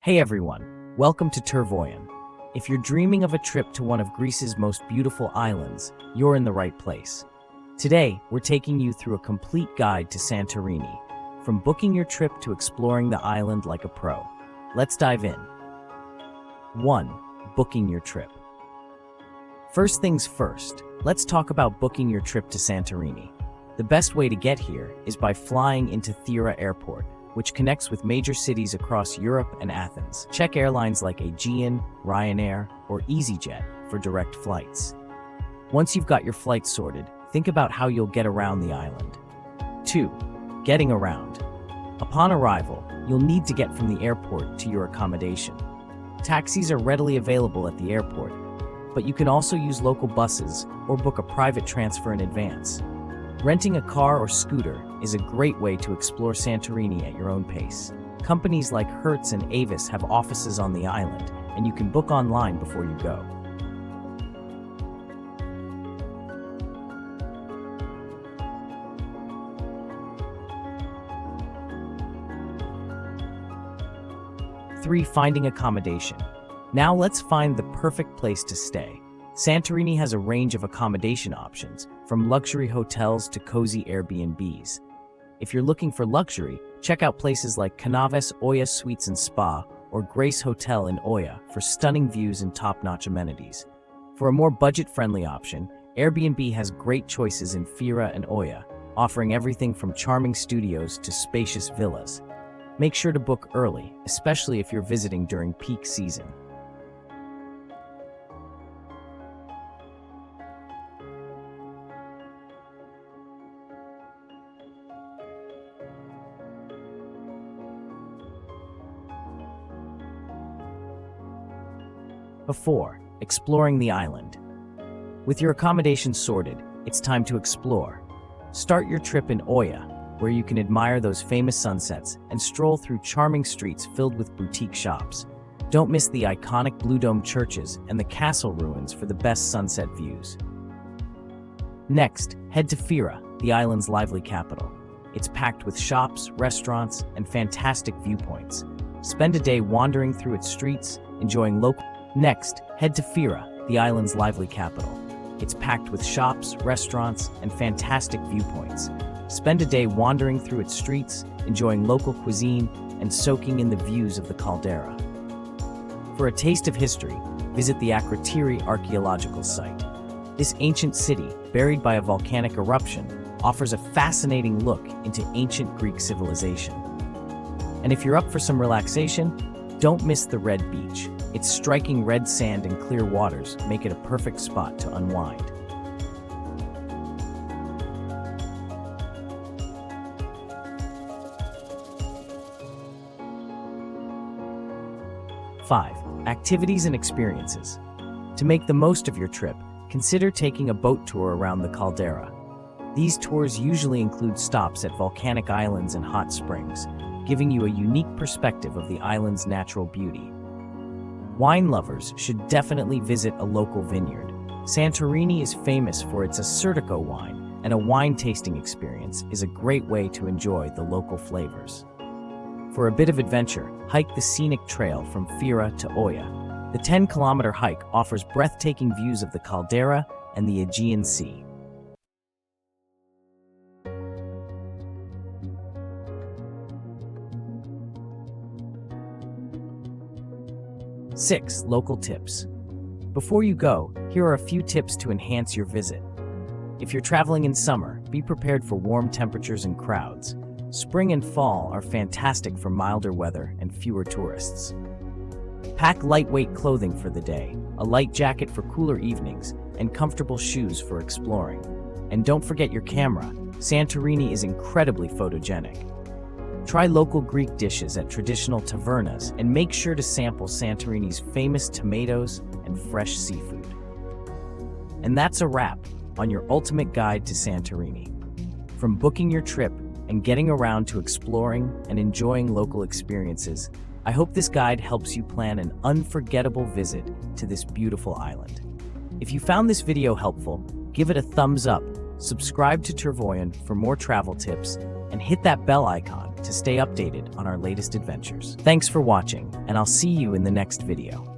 Hey everyone, welcome to Turvoyan. If you're dreaming of a trip to one of Greece's most beautiful islands, you're in the right place. Today, we're taking you through a complete guide to Santorini, from booking your trip to exploring the island like a pro. Let's dive in. 1. Booking your trip. First things first, let's talk about booking your trip to Santorini. The best way to get here is by flying into Thera Airport, which connects with major cities across Europe and Athens. Check airlines like Aegean, Ryanair, or EasyJet for direct flights. Once you've got your flight sorted, think about how you'll get around the island. 2. Getting around. Upon arrival, you'll need to get from the airport to your accommodation. Taxis are readily available at the airport, but you can also use local buses or book a private transfer in advance. Renting a car or scooter is a great way to explore Santorini at your own pace. Companies like Hertz and Avis have offices on the island, and you can book online before you go. Three, finding accommodation. Now let's find the perfect place to stay. Santorini has a range of accommodation options, from luxury hotels to cozy Airbnbs. If you're looking for luxury, check out places like Canaves Oya Suites and Spa or Grace Hotel in Oya for stunning views and top-notch amenities. For a more budget-friendly option, Airbnb has great choices in Fira and Oya, offering everything from charming studios to spacious villas. Make sure to book early, especially if you're visiting during peak season. 4. Exploring the island. With your accommodation sorted, it's time to explore. Start your trip in Oya, where you can admire those famous sunsets and stroll through charming streets filled with boutique shops. Don't miss the iconic Blue Dome churches and the castle ruins for the best sunset views. Next, head to Fira, the island's lively capital. It's packed with shops, restaurants, and fantastic viewpoints. Spend a day wandering through its streets, enjoying local. Next, head to Fira, the island's lively capital. It's packed with shops, restaurants, and fantastic viewpoints. Spend a day wandering through its streets, enjoying local cuisine, and soaking in the views of the caldera. For a taste of history, visit the Akrotiri archaeological site. This ancient city, buried by a volcanic eruption, offers a fascinating look into ancient Greek civilization. And if you're up for some relaxation, don't miss the Red Beach. Its striking red sand and clear waters make it a perfect spot to unwind. 5. Activities and experiences. To make the most of your trip, consider taking a boat tour around the caldera. These tours usually include stops at volcanic islands and hot springs, giving you a unique perspective of the island's natural beauty. Wine lovers should definitely visit a local vineyard. Santorini is famous for its Assyrtiko wine, and a wine tasting experience is a great way to enjoy the local flavors. For a bit of adventure, hike the scenic trail from Fira to Oya. The 10-kilometer hike offers breathtaking views of the caldera and the Aegean Sea. 6. Local tips. Before you go, here are a few tips to enhance your visit. If you're traveling in summer, be prepared for warm temperatures and crowds. Spring and fall are fantastic for milder weather and fewer tourists. Pack lightweight clothing for the day, a light jacket for cooler evenings, and comfortable shoes for exploring. And don't forget your camera. Santorini is incredibly photogenic. Try local Greek dishes at traditional tavernas and make sure to sample Santorini's famous tomatoes and fresh seafood. And that's a wrap on your ultimate guide to Santorini. From booking your trip and getting around to exploring and enjoying local experiences, I hope this guide helps you plan an unforgettable visit to this beautiful island. If you found this video helpful, give it a thumbs up, subscribe to Turvoyan for more travel tips, and hit that bell icon to stay updated on our latest adventures. Thanks for watching, and I'll see you in the next video.